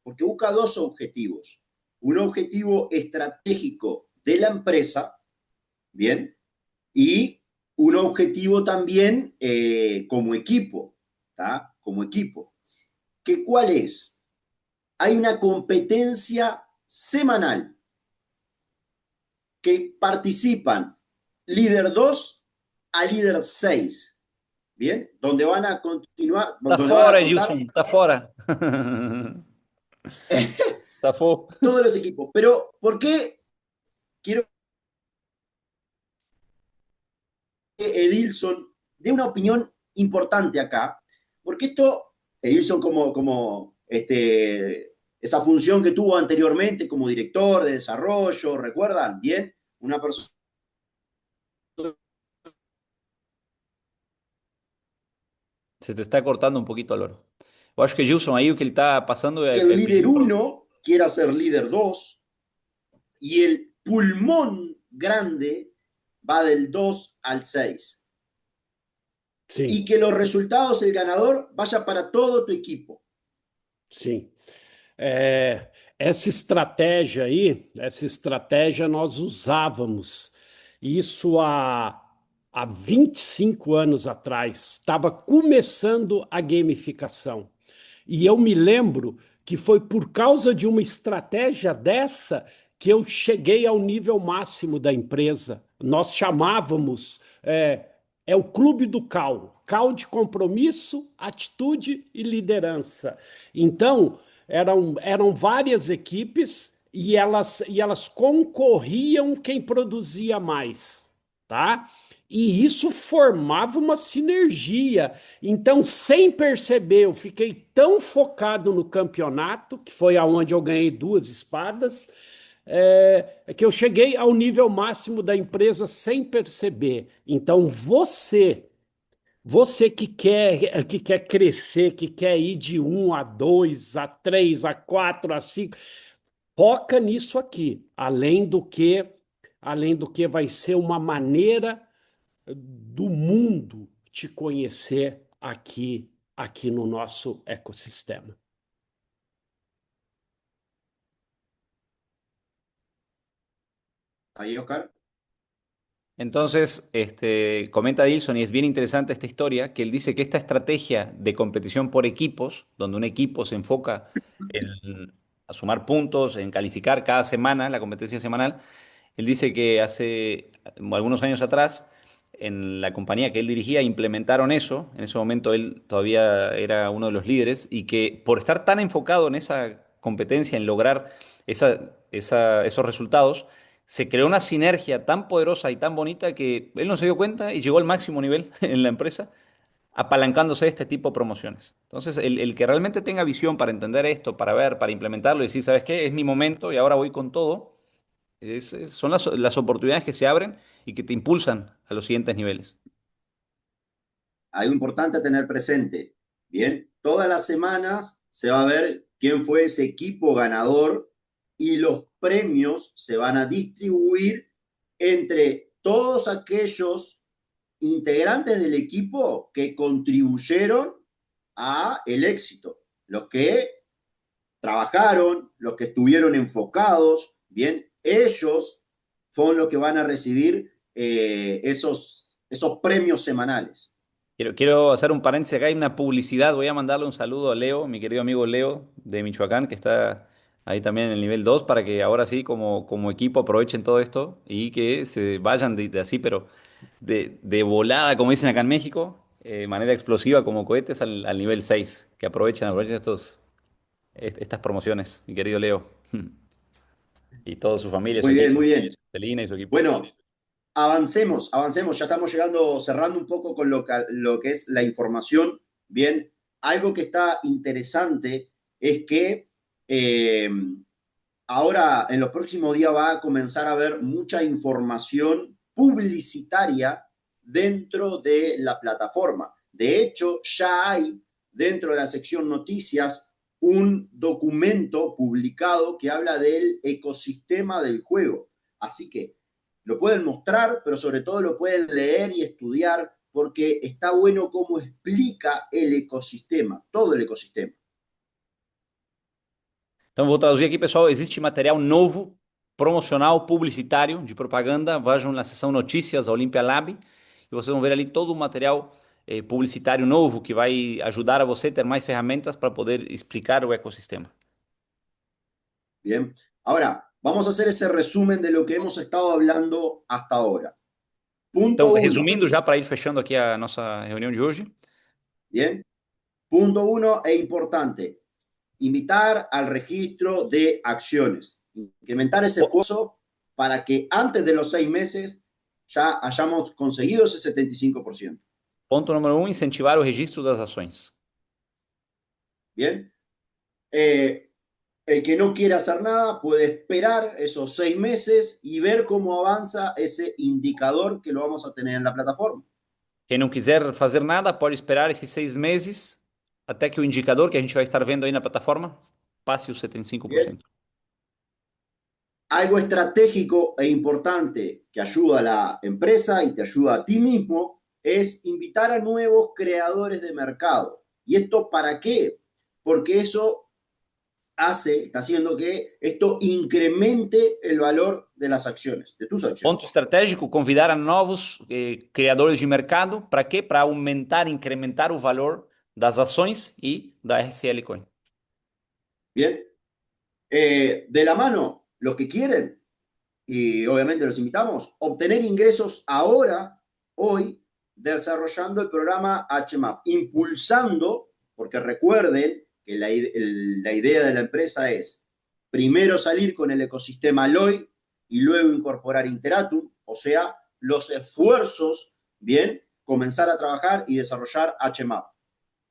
porque busca dos objetivos. Un objetivo estratégico de la empresa, ¿bien? Y un objetivo también como equipo, ¿tá? Como equipo. ¿Que cuál es? Hay una competencia semanal que participan líder 2 a líder 6, ¿bien? Donde van a continuar, Tá donde van a fora, contar Edilson, tá fora. Tá fora. todos los equipos. Pero, ¿por qué quiero que Edilson dé una opinión importante acá? Porque esto, Edilson esa función que tuvo anteriormente como director de desarrollo, ¿recuerdan? Bien, una persona Você te está cortando um pouquinho, Álvaro. Eu acho que Gilson aí o que ele está passando que é, el é líder pedido para. 1 quiera ser líder 2 y el pulmón grande va del 2 al 6. Sim, Y que los resultados, el ganador, vaya para todo tu equipo. sim. Essa essa estratégia nós usávamos isso há 25 anos atrás. Estava começando a gamificação. E eu me lembro que foi por causa de uma estratégia dessa que eu cheguei ao nível máximo da empresa. Nós chamávamos, é o clube do CAL, CAL de compromisso, atitude e liderança. Então, eram várias equipes e elas concorriam quem produzia mais, tá? E isso formava uma sinergia. Então, sem perceber, eu fiquei tão focado no campeonato, que foi aonde eu ganhei 2 espadas, que eu cheguei ao nível máximo da empresa sem perceber. Então, você que quer crescer, que quer ir de 1 a 2 a 3 a 4 a 5, foca nisso aqui. Além do que vai ser uma maneira do mundo te conhecer aqui no nosso ecossistema. Ahí, Oscar. Entonces, comenta Dilson, y es bien interesante esta historia, que él dice que esta estrategia de competición por equipos, donde un equipo se enfoca en a sumar puntos, en calificar cada semana, la competencia semanal, él dice que hace algunos años atrás, en la compañía que él dirigía, implementaron eso. En ese momento él todavía era uno de los líderes y que por estar tan enfocado en esa competencia, en lograr esos resultados, se creó una sinergia tan poderosa y tan bonita que él no se dio cuenta y llegó al máximo nivel en la empresa, apalancándose de este tipo de promociones. Entonces, el que realmente tenga visión para entender esto, para ver, para implementarlo y decir, ¿sabes qué? Es mi momento y ahora voy con todo son las oportunidades que se abren y que te impulsan a los siguientes niveles. Algo importante a tener presente. Bien, todas las semanas se va a ver quién fue ese equipo ganador y los premios se van a distribuir entre todos aquellos integrantes del equipo que contribuyeron a el éxito, los que trabajaron, los que estuvieron enfocados, bien, ellos son los que van a recibir esos premios semanales. Quiero hacer un paréntesis acá, hay una publicidad, voy a mandarle un saludo a Leo, mi querido amigo Leo de Michoacán, que está ahí también en el nivel 2 para que ahora sí, como equipo, aprovechen todo esto y que se vayan de así, pero de volada, como dicen acá en México, de manera explosiva, como cohetes, al nivel 6 que aprovechen estas promociones, mi querido Leo, y toda su familia, su Muy equipo, bien. Celina y su equipo. Bueno, avancemos, ya estamos llegando, cerrando un poco con lo que es la información, bien, algo que está interesante es que eh, ahora en los próximos días va a comenzar a haber mucha información publicitaria dentro de la plataforma. De hecho, ya hay dentro de la sección noticias un documento publicado que habla del ecosistema del juego. Así que lo pueden mostrar, pero sobre todo lo pueden leer y estudiar porque está bueno cómo explica el ecosistema, todo el ecosistema. Então, vou traduzir aqui, pessoal. Existe material novo, promocional, publicitário, de propaganda. Vejam na seção Notícias, Olympia Lab, e vocês vão ver ali todo o material publicitário novo que vai ajudar a você a ter mais ferramentas para poder explicar o ecossistema. Bien, ahora vamos a hacer ese resumen de lo que hemos estado hablando hasta ahora. Punto Então, 1. resumindo, já para ir fechando aqui a nossa reunião de hoje. Bien. Punto 1 es importante. Invitar al registro de acciones. Incrementar ese esfuerzo para que antes de los 6 meses ya hayamos conseguido ese 75%. Ponto número 1, incentivar o registro das ações. Bien. El que no quiere hacer nada puede esperar esos 6 meses y ver cómo avanza ese indicador que lo vamos a tener en la plataforma. Quem não quiser fazer nada pode esperar esses 6 meses até que o indicador que a gente vai estar vendo aí na plataforma passe os 75%. Bien. Algo estratégico e importante que ayuda a la empresa y te ayuda a ti mismo es invitar a nuevos creadores de mercado. ¿Y esto para qué? Porque eso está haciendo que esto incremente el valor de las acciones, de tus acciones. Ponto estratégico, convidar a novos criadores de mercado. Para quê? Para aumentar, incrementar o valor das ações e da RCL Coin. Bien. De la mano, los que quieren, y obviamente los invitamos, obtener ingresos ahora, hoy, desarrollando el programa HMAP, impulsando, porque recuerden que la idea de la empresa es primero salir con el ecosistema Alloy y luego incorporar Interatum, o sea, los esfuerzos, bien, comenzar a trabajar y desarrollar HMAP.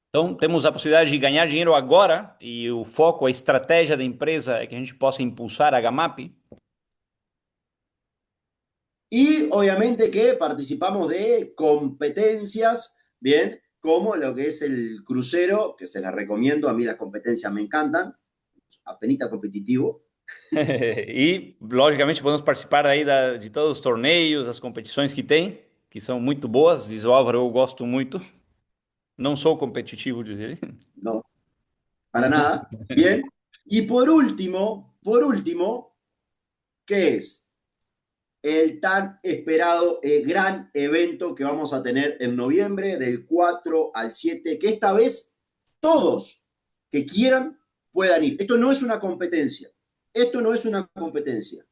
Então, temos a possibilidade de ganhar dinheiro agora e o foco, a estratégia da empresa é que a gente possa impulsar a HMAP. Y obviamente que participamos de competencias, bien, como lo que es el crucero, que se las recomiendo, a mí las competencias me encantan, apenita competitivo. E, logicamente, podemos participar aí de todos os torneios, as competições que tem, que são muito boas. Diz o Álvaro, eu gosto muito. Não sou competitivo, diz ele. No, para nada. Bien. Y por último, ¿qué es? El tan esperado gran evento que vamos a tener en noviembre, del 4 al 7, que esta vez todos que quieran puedan ir. Esto no es una competencia. Esto no es una competencia.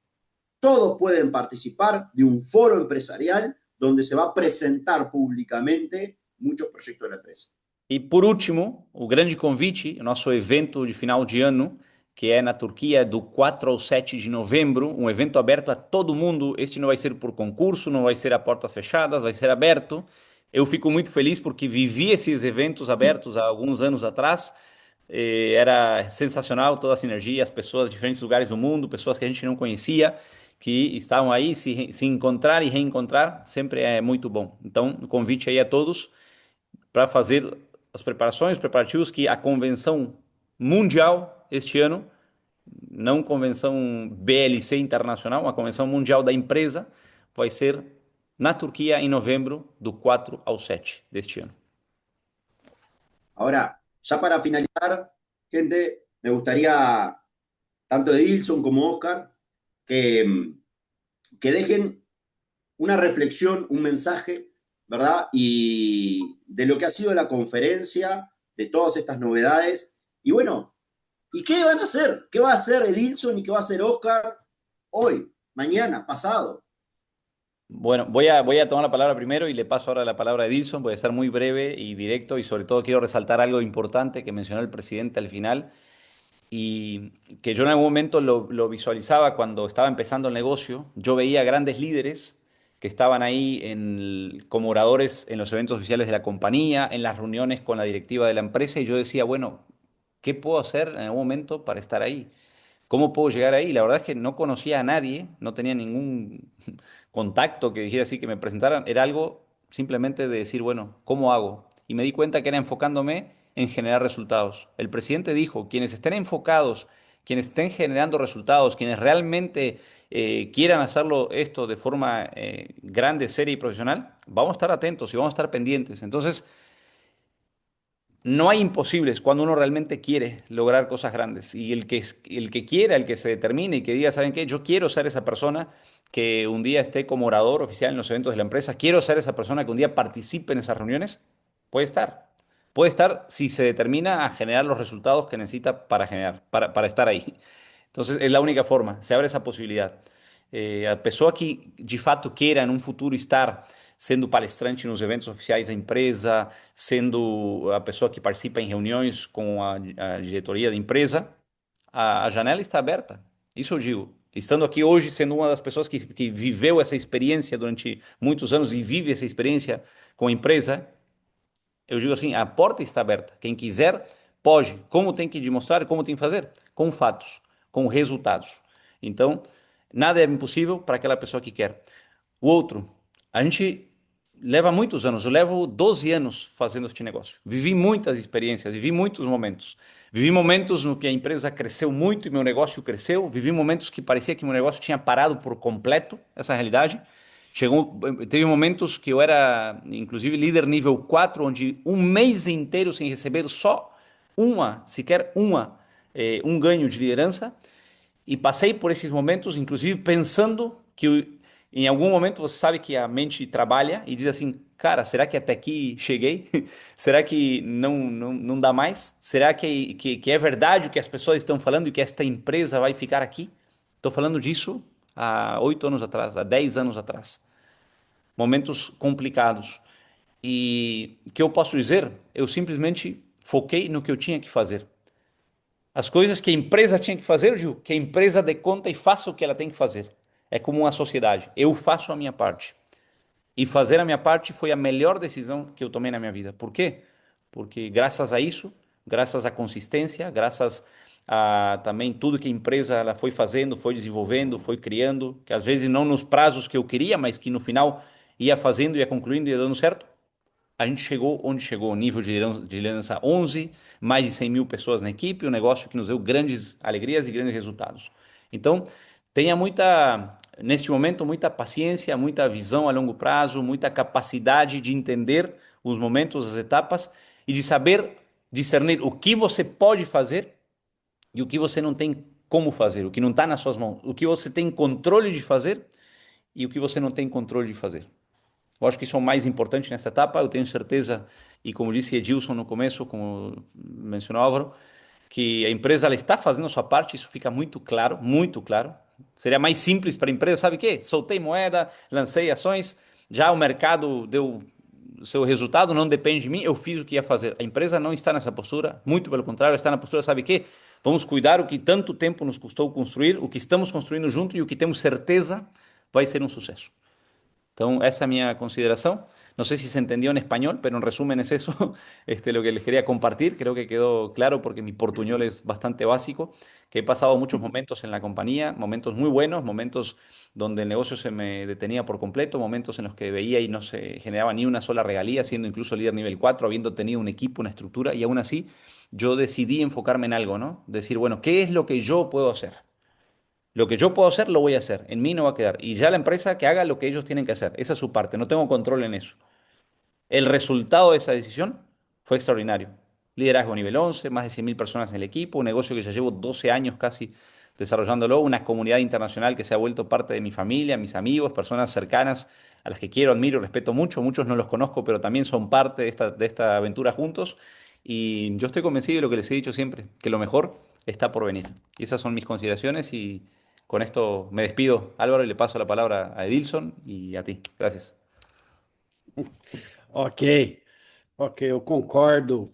Todos pueden participar de un foro empresarial donde se va a presentar públicamente muchos proyectos de la empresa. E por último, o grande convite, o nosso evento de final de ano, que é na Turquia do 4 ao 7 de novembro, um evento aberto a todo mundo. Este não vai ser por concurso, não vai ser a portas fechadas, vai ser aberto. Eu fico muito feliz porque vivi esses eventos abertos há alguns anos atrás. Era sensacional toda a sinergia, as pessoas de diferentes lugares do mundo, pessoas que a gente não conhecia, que estavam aí, se encontrar e reencontrar, sempre é muito bom. Então, o convite aí a todos para fazer as preparações, os preparativos que a convenção mundial este ano, não convenção BLC internacional, a convenção mundial da empresa, vai ser na Turquia em novembro, do 4 ao 7 deste ano. Ahora, ya para finalizar, gente, me gustaría, tanto Edilson como Oscar, que dejen una reflexión, un mensaje, ¿verdad? Y de lo que ha sido la conferencia, de todas estas novedades. Y bueno, ¿y qué van a hacer? ¿Qué va a hacer Edilson y qué va a hacer Oscar hoy, mañana, pasado? Bueno, voy a tomar la palabra primero y le paso ahora la palabra a Edilson. Voy a estar muy breve y directo y sobre todo quiero resaltar algo importante que mencionó el presidente al final y que yo en algún momento lo visualizaba cuando estaba empezando el negocio. Yo veía grandes líderes que estaban ahí como oradores en los eventos oficiales de la compañía, en las reuniones con la directiva de la empresa, y yo decía, bueno, ¿qué puedo hacer en algún momento para estar ahí? ¿Cómo puedo llegar ahí? La verdad es que no conocía a nadie, no tenía ningún contacto que dijera así que me presentaran. Era algo simplemente de decir, bueno, ¿cómo hago? Y me di cuenta que era enfocándome en generar resultados. El presidente dijo, quienes estén enfocados, quienes estén generando resultados, quienes realmente quieran hacerlo esto de forma grande, seria y profesional, vamos a estar atentos y vamos a estar pendientes. Entonces, no hay imposibles cuando uno realmente quiere lograr cosas grandes. Y el que quiera, el que se determine y que diga, ¿saben qué? Yo quiero ser esa persona que un día esté como orador oficial en los eventos de la empresa, quiero ser esa persona que un día participe en esas reuniones, puede estar. Puede estar si se determina a generar los resultados que necesita para generar, para estar ahí. Entonces, es la única forma, se abre essa possibilidade. A pessoa que de fato queira, num futuro, estar sendo palestrante nos eventos oficiais da empresa, sendo a pessoa que participa em reuniões com a diretoria da empresa, a janela está aberta. Isso eu digo. Estando aqui hoje, sendo uma das pessoas que viveu essa experiência durante muitos anos e vive essa experiência com a empresa, eu digo assim, a porta está aberta. Quem quiser, pode. Como tem que demonstrar, como tem que fazer? Com fatos, com resultados. Então, nada é impossível para aquela pessoa que quer. O outro, a gente leva muitos anos, eu levo 12 anos fazendo este negócio. Vivi muitas experiências, vivi muitos momentos. Vivi momentos no que a empresa cresceu muito e meu negócio cresceu. Vivi momentos que parecia que meu negócio tinha parado por completo, essa é a realidade. Teve momentos que eu era, inclusive, líder nível 4, onde um mês inteiro sem receber só sequer um ganho de liderança. E passei por esses momentos, inclusive, pensando que em algum momento você sabe que a mente trabalha e diz assim, cara, será que até aqui cheguei? Será que não dá mais? Será que é verdade o que as pessoas estão falando e que esta empresa vai ficar aqui? Estou falando disso há 8 anos atrás, há 10 anos atrás. Momentos complicados. E o que eu posso dizer? Eu simplesmente foquei no que eu tinha que fazer. As coisas que a empresa tinha que fazer, Gil, que a empresa dê conta e faça o que ela tem que fazer. É como uma sociedade. Eu faço a minha parte. E fazer a minha parte foi a melhor decisão que eu tomei na minha vida. Por quê? Porque graças a isso, graças à consistência, graças a também tudo que a empresa ela foi fazendo, foi desenvolvendo, foi criando, que às vezes não nos prazos que eu queria, mas que no final ia fazendo, ia concluindo, ia dando certo, a gente chegou onde chegou, o nível de liderança 11, mais de 100 mil pessoas na equipe, um negócio que nos deu grandes alegrias e grandes resultados. Então, tenha neste momento, muita paciência, muita visão a longo prazo, muita capacidade de entender os momentos, as etapas e de saber discernir o que você pode fazer e o que você não tem como fazer, o que não está nas suas mãos, o que você tem controle de fazer e o que você não tem controle de fazer. Eu acho que isso é o mais importante nessa etapa. Eu tenho certeza, e como disse Edilson no começo, como mencionou Álvaro, que a empresa ela está fazendo a sua parte, isso fica muito claro, muito claro. Seria mais simples para a empresa, sabe o quê? Soltei moeda, lancei ações, já o mercado deu o seu resultado, não depende de mim, eu fiz o que ia fazer. A empresa não está nessa postura, muito pelo contrário, está na postura, sabe o quê? Vamos cuidar o que tanto tempo nos custou construir, o que estamos construindo junto e o que temos certeza vai ser um sucesso. Então, essa é a minha consideração. No sé si se entendió en español, pero en resumen es eso, lo que les quería compartir. Creo que quedó claro porque mi portuñol es bastante básico, que he pasado muchos momentos en la compañía, momentos muy buenos, momentos donde el negocio se me detenía por completo, momentos en los que veía y no se generaba ni una sola regalía, siendo incluso líder nivel 4, habiendo tenido un equipo, una estructura, y aún así yo decidí enfocarme en algo, ¿no? Decir, bueno, ¿qué es lo que yo puedo hacer? Lo que yo puedo hacer, lo voy a hacer. En mí no va a quedar. Y ya la empresa que haga lo que ellos tienen que hacer. Esa es su parte. No tengo control en eso. El resultado de esa decisión fue extraordinario. Liderazgo nivel 11, más de 100.000 personas en el equipo, un negocio que ya llevo 12 años casi desarrollándolo, una comunidad internacional que se ha vuelto parte de mi familia, mis amigos, personas cercanas a las que quiero, admiro, respeto mucho. Muchos no los conozco, pero también son parte de esta aventura juntos. Y yo estoy convencido de lo que les he dicho siempre, que lo mejor está por venir. Y esas son mis consideraciones y con esto me despido, Álvaro, y le paso la palabra a Edilson y a ti. Gracias. Ok, ok, eu concordo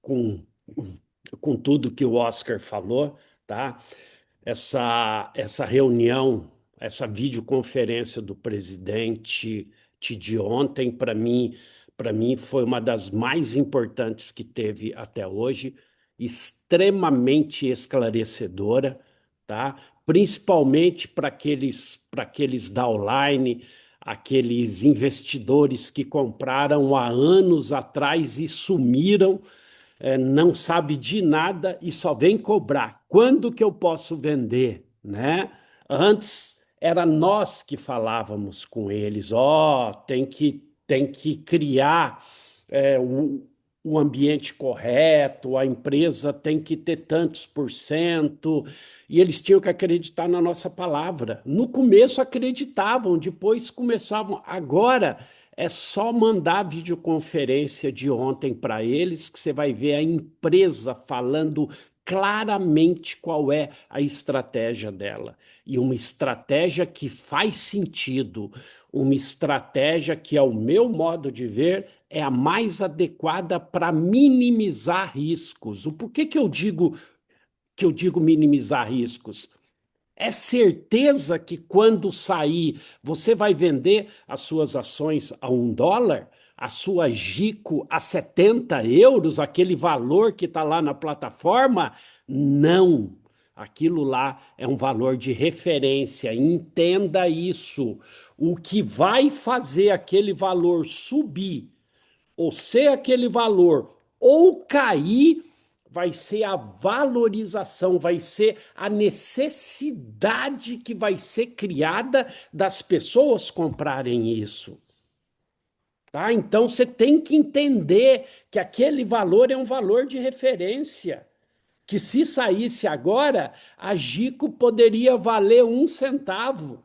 com tudo que o Oscar falou, tá? Essa reunião essa videoconferência do presidente de ontem, para mim foi uma das mais importantes que teve até hoje, extremamente esclarecedora, tá? Principalmente para aqueles downline, aqueles investidores que compraram há anos atrás e sumiram, não sabe de nada e só vem cobrar. Quando que eu posso vender, né? Antes era nós que falávamos com eles, ó, tem que criar o ambiente correto, a empresa tem que ter tantos por cento, e eles tinham que acreditar na nossa palavra. No começo acreditavam, depois começavam. Agora é só mandar a videoconferência de ontem para eles que você vai ver a empresa falando claramente qual é a estratégia dela. E uma estratégia que faz sentido, uma estratégia que, ao meu modo de ver, é a mais adequada para minimizar riscos. O porquê que eu digo minimizar riscos? É certeza que quando sair, você vai vender as suas ações a $1, a sua Gico a 70 euros, aquele valor que está lá na plataforma? Não. Aquilo lá é um valor de referência. Entenda isso. O que vai fazer aquele valor subir ou ser aquele valor ou cair, vai ser a valorização, vai ser a necessidade que vai ser criada das pessoas comprarem isso. Tá? Então você tem que entender que aquele valor é um valor de referência. Que se saísse agora, a Gico poderia valer 1 centavo.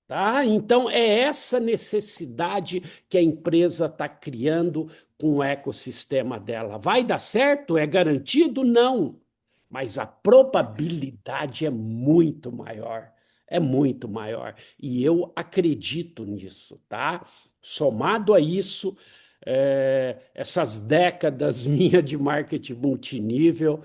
Tá? Então, é essa necessidade que a empresa está criando com o ecossistema dela. Vai dar certo? É garantido? Não. Mas a probabilidade é muito maior. É muito maior. E eu acredito nisso, tá? Somado a isso, essas décadas minhas de marketing multinível,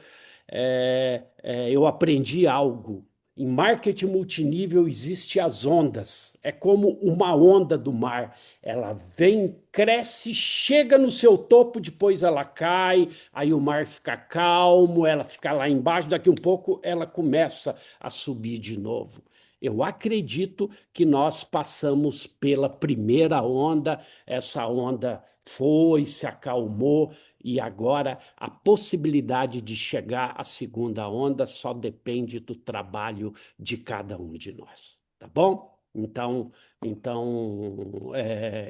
eu aprendi algo. Em marketing multinível existe as ondas. É como uma onda do mar. Ela vem, cresce, chega no seu topo, depois ela cai, aí o mar fica calmo, ela fica lá embaixo, daqui um pouco ela começa a subir de novo. Eu acredito que nós passamos pela primeira onda, essa onda foi, se acalmou, e agora a possibilidade de chegar à segunda onda só depende do trabalho de cada um de nós, tá bom?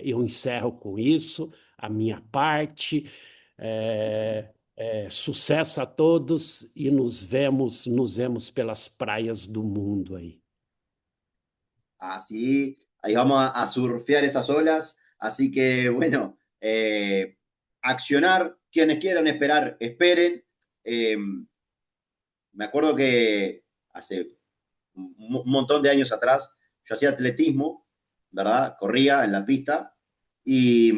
Eu encerro com isso a minha parte. Sucesso a todos e nos vemos pelas praias do mundo aí. Así, ahí vamos a surfear esas olas. Así que, bueno, accionar. Quienes quieran esperar, esperen. Me acuerdo que hace un montón de años atrás yo hacía atletismo, ¿verdad? Corría en la pista y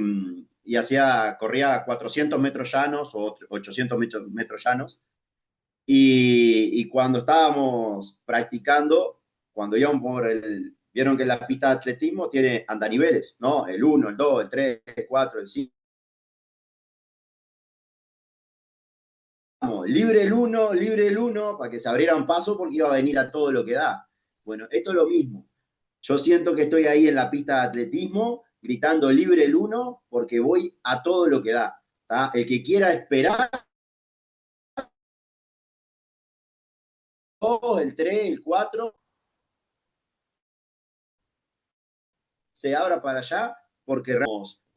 corría 400 metros llanos o 800 metros llanos. Y cuando estábamos practicando, cuando íbamos vieron que la pista de atletismo tiene andaniveles, ¿no? El 1, el 2, el 3, el 4, el 5. Libre el 1, para que se abrieran paso porque iba a venir a todo lo que da. Bueno, esto es lo mismo. Yo siento que estoy ahí en la pista de atletismo gritando libre el 1 porque voy a todo lo que da. ¿Tá? El que quiera esperar, el 3, el 4, se abra para allá porque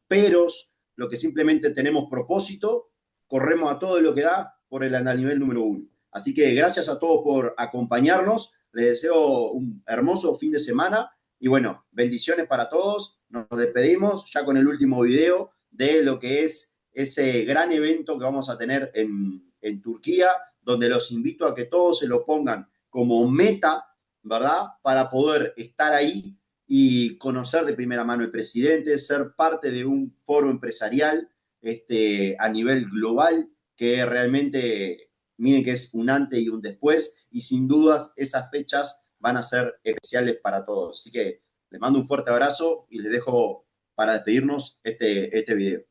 peros, lo que simplemente tenemos propósito, corremos a todo lo que da por el andanivel número 1. Así que gracias a todos por acompañarnos. Les deseo un hermoso fin de semana y bueno, bendiciones para todos. Nos despedimos ya con el último video de lo que es ese gran evento que vamos a tener en Turquía, donde los invito a que todos se lo pongan como meta, ¿verdad? Para poder estar ahí y conocer de primera mano el presidente, ser parte de un foro empresarial a nivel global que realmente, miren que es un antes y un después, y sin dudas esas fechas van a ser especiales para todos. Así que les mando un fuerte abrazo y les dejo para despedirnos este video.